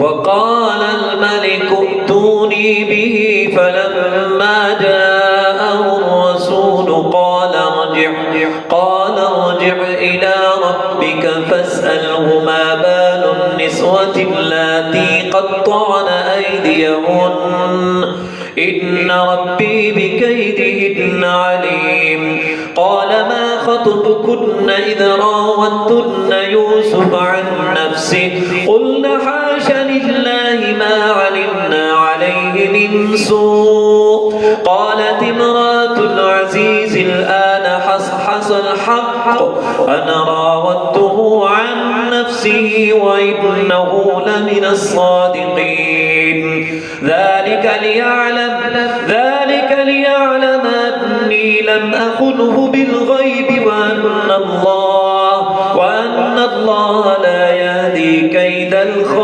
وقال الملك ائتوني به فلما جاءه الرسول قال ارجع إلى ربك فاسأله ما بال النسوة اللاتي قطعن أيديهن إن ربي بكيدهن عليم قال ما خطبكن إذ راوتن يوسف عن نفسه قلن حاش لله ما علمنا عليه من سوء قالت امرأة العزيز الآن حصحص الحق أنا راودته عن نفسه وإنه لمن الصادقين ذلك ليعلم أني لم أخنه بالغيب وأن الله لا يهدي كيد الخائنين.